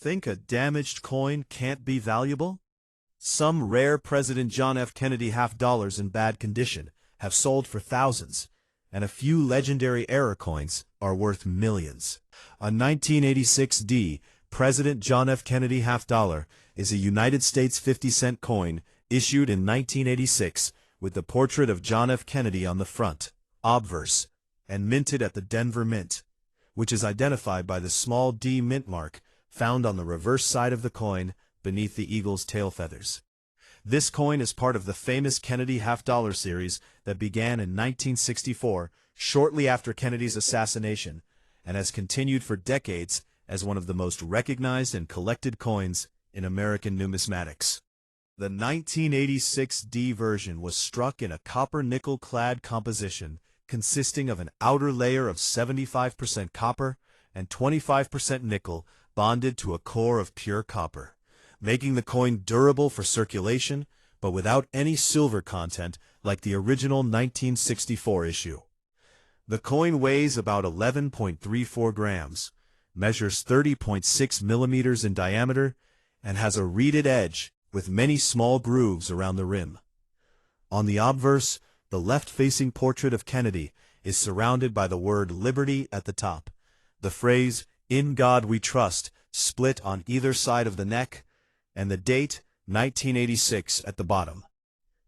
Think a damaged coin can't be valuable? Some rare President John F. Kennedy half-dollars in bad condition have sold for thousands, and a few legendary error coins are worth millions. A 1986 D President John F. Kennedy half-dollar is a United States 50-cent coin issued in 1986 with the portrait of John F. Kennedy on the front, obverse, and minted at the Denver Mint, which is identified by the small D mint mark found on the reverse side of the coin beneath the eagle's tail feathers. This coin is part of the famous Kennedy half-dollar series that began in 1964, shortly after Kennedy's assassination, and has continued for decades as one of the most recognized and collected coins in American numismatics. The 1986 D version was struck in a copper-nickel-clad composition consisting of an outer layer of 75% copper and 25% nickel bonded to a core of pure copper, making the coin durable for circulation but without any silver content like the original 1964 issue. The coin weighs about 11.34 grams, measures 30.6 millimeters in diameter, and has a reeded edge with many small grooves around the rim. On the obverse, the left-facing portrait of Kennedy is surrounded by the word Liberty at the top, the phrase, "In God We Trust," split on either side of the neck, and the date, 1986, at the bottom.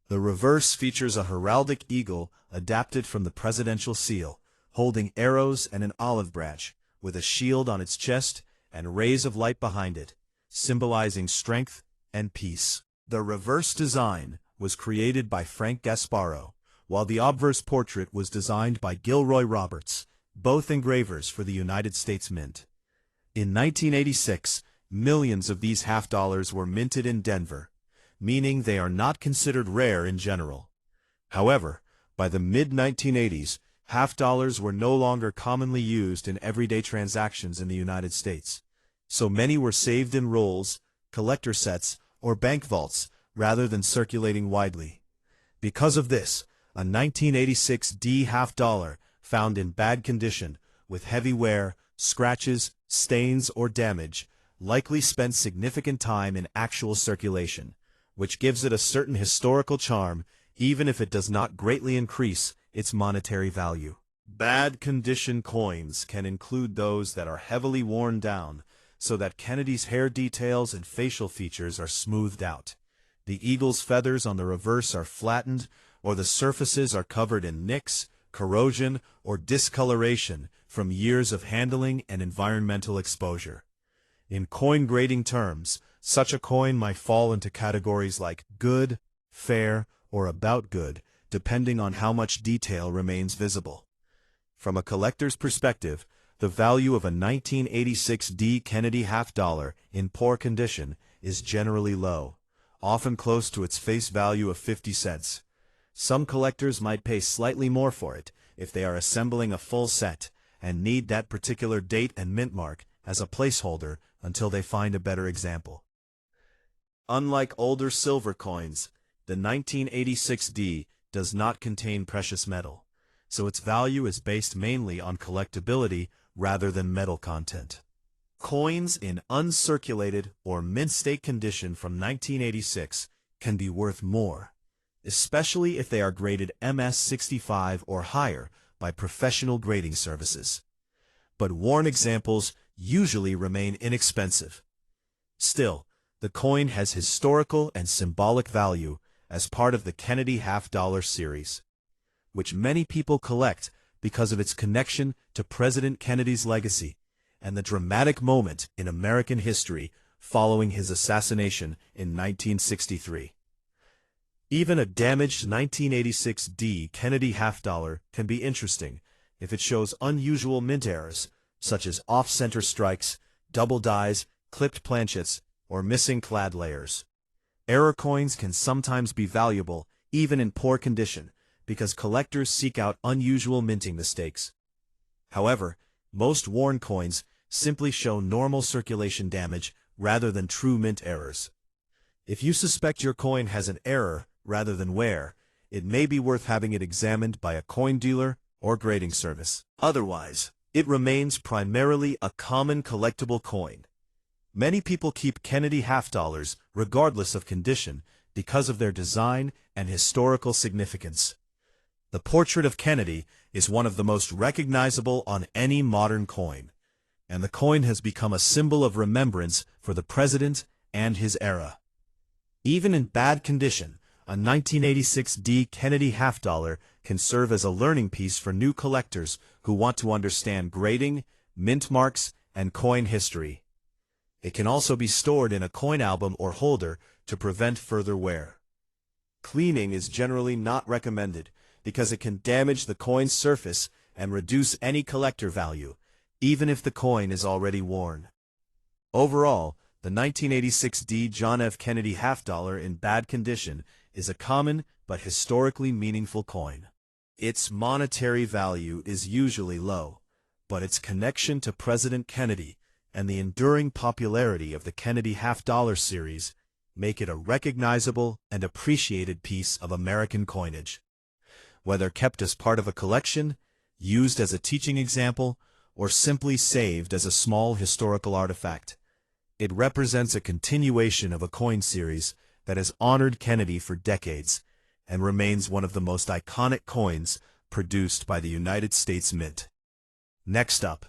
The reverse features a heraldic eagle adapted from the presidential seal, holding arrows and an olive branch, with a shield on its chest and rays of light behind it, symbolizing strength and peace. The reverse design was created by Frank Gasparro, while the obverse portrait was designed by Gilroy Roberts, both engravers for the United States Mint. In 1986, millions of these half-dollars were minted in Denver, meaning they are not considered rare in general. However, by the mid-1980s, half-dollars were no longer commonly used in everyday transactions in the United States, so many were saved in rolls, collector sets, or bank vaults rather than circulating widely. Because of this, a 1986 D half-dollar found in bad condition, with heavy wear, scratches, stains, or damage, likely spent significant time in actual circulation, which gives it a certain historical charm even if it does not greatly increase its monetary value. Bad condition coins can include those that are heavily worn down, so that Kennedy's hair details and facial features are smoothed out. The eagle's feathers on the reverse are flattened, or the surfaces are covered in nicks, corrosion, or discoloration from years of handling and environmental exposure. In coin grading terms, such a coin might fall into categories like good, fair, or about good, depending on how much detail remains visible. From a collector's perspective, the value of a 1986 D Kennedy half-dollar in poor condition is generally low, often close to its face value of 50 cents. Some collectors might pay slightly more for it if they are assembling a full set and need that particular date and mint mark as a placeholder until they find a better example. Unlike older silver coins, the 1986 D does not contain precious metal, so its value is based mainly on collectability rather than metal content. Coins in uncirculated or mint state condition from 1986 can be worth more, especially if they are graded MS-65 or higher by professional grading services. But worn examples usually remain inexpensive. Still, the coin has historical and symbolic value as part of the Kennedy half-dollar series, which many people collect because of its connection to President Kennedy's legacy and the dramatic moment in American history following his assassination in 1963. Even a damaged 1986 D Kennedy half-dollar can be interesting if it shows unusual mint errors, such as off-center strikes, double dies, clipped planchets, or missing clad layers. Error coins can sometimes be valuable even in poor condition because collectors seek out unusual minting mistakes. However, most worn coins simply show normal circulation damage rather than true mint errors. If you suspect your coin has an error rather than wear, it may be worth having it examined by a coin dealer or grading service. Otherwise, it remains primarily a common collectible coin. Many people keep Kennedy half-dollars regardless of condition because of their design and historical significance. The portrait of Kennedy is one of the most recognizable on any modern coin, and the coin has become a symbol of remembrance for the president and his era. Even in bad condition, a 1986 D Kennedy half-dollar can serve as a learning piece for new collectors who want to understand grading, mint marks, and coin history. It can also be stored in a coin album or holder to prevent further wear. Cleaning is generally not recommended because it can damage the coin's surface and reduce any collector value, even if the coin is already worn. Overall, the 1986 D John F. Kennedy half-dollar in bad condition is a common but historically meaningful coin. Its monetary value is usually low, but its connection to President Kennedy and the enduring popularity of the Kennedy half-dollar series make it a recognizable and appreciated piece of American coinage. Whether kept as part of a collection, used as a teaching example, or simply saved as a small historical artifact, it represents a continuation of a coin series that has honored Kennedy for decades and remains one of the most iconic coins produced by the United States Mint. Next up,